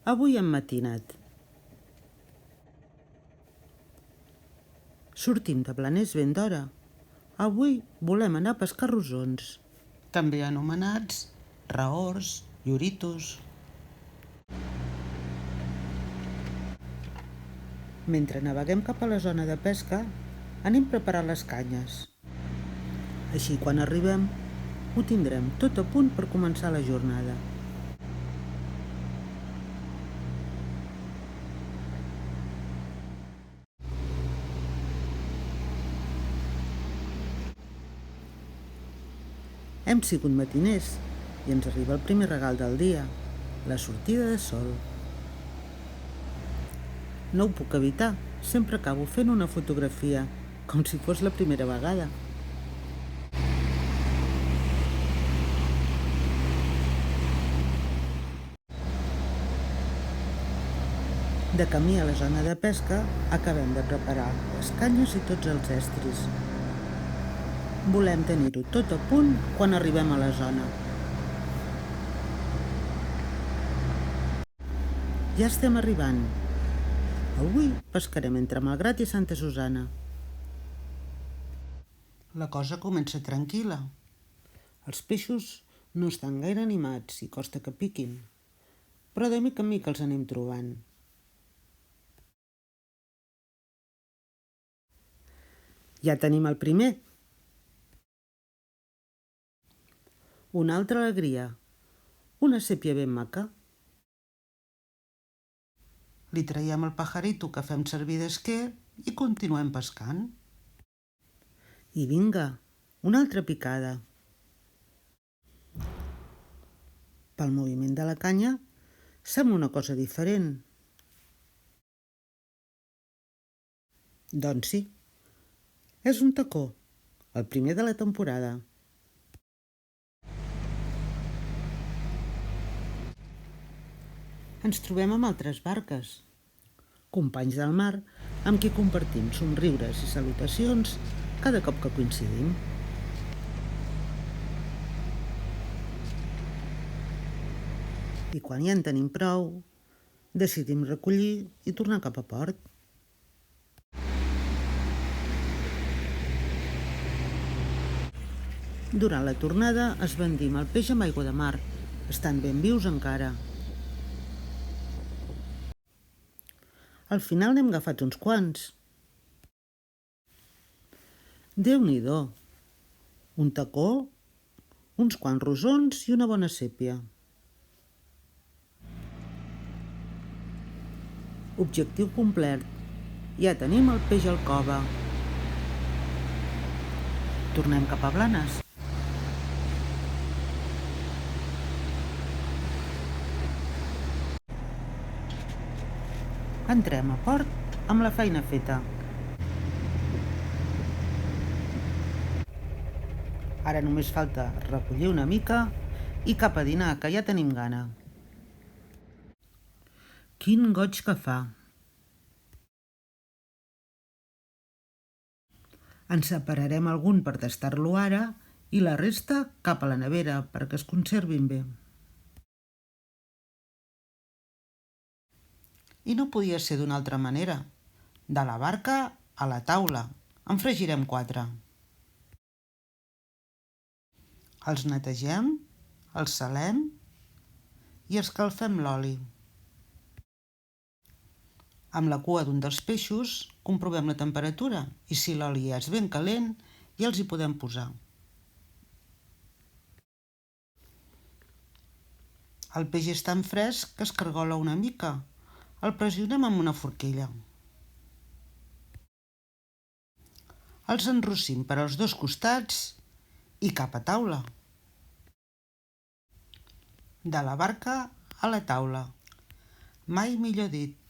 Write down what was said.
Avui hem matinat. Sortim de Planers ben d'hora. Avui volem anar a pescar rosons, també anomenats raors, lloritos. Mentre naveguem cap a la zona de pesca, anem preparant les canyes. Així, quan arribem, ho tindrem tot a punt per començar la jornada. Hem sigut matiners i ens arriba el primer regal del dia, la sortida de sol. No ho puc evitar, sempre acabo fent una fotografia, com si fos la primera vegada. De camí a la zona de pesca, acabem de preparar les canyes i tots els estris. Volem tenir-ho tot a punt quan arribem a la zona. Ja estem arribant. Avui pescarem entre Malgrat i Santa Susanna. La cosa comença tranquil·la. Els peixos no estan gaire animats i costa que piquin, però de mica en mica els anem trobant. Ja tenim el primer. Una altra alegria, una sèpia ben maca. Li traiem el pajarito que fem servir d'esquer i continuem pescant. I vinga, una altra picada. Pel moviment de la canya sembla una cosa diferent. Doncs sí, és un tacó, el primer de la temporada. Ens trobem amb altres barques, companys del mar amb qui compartim somriures i salutacions cada cop que coincidim. I quan ja en tenim prou, decidim recollir i tornar cap a port. Durant la tornada esbandim el peix amb aigua de mar, estan ben vius encara. Al final n'hem agafat uns quants. Déu-n'hi-do, un tacó, uns quants rosons i una bona sèpia. Objectiu complert. Ja tenim el peix al cove. Tornem cap a Blanes. Entrem a port amb la feina feta. Ara només falta recollir una mica i cap a dinar, que ja tenim gana. Quin goig que fa! En separarem algun per tastar-lo ara i la resta cap a la nevera perquè es conservin bé. I no podia ser d'una altra manera. De la barca a la taula. En fregirem 4. Els netegem, els salem i escalfem l'oli. Amb la cua d'un dels peixos comprovem la temperatura i si l'oli ja és ben calent ja els hi podem posar. El peix és tan fresc que es cargola una mica. El pressionem amb una forquilla. Els enrossim per als 2 costats i cap a taula. De la barca a la taula. Mai millor dit.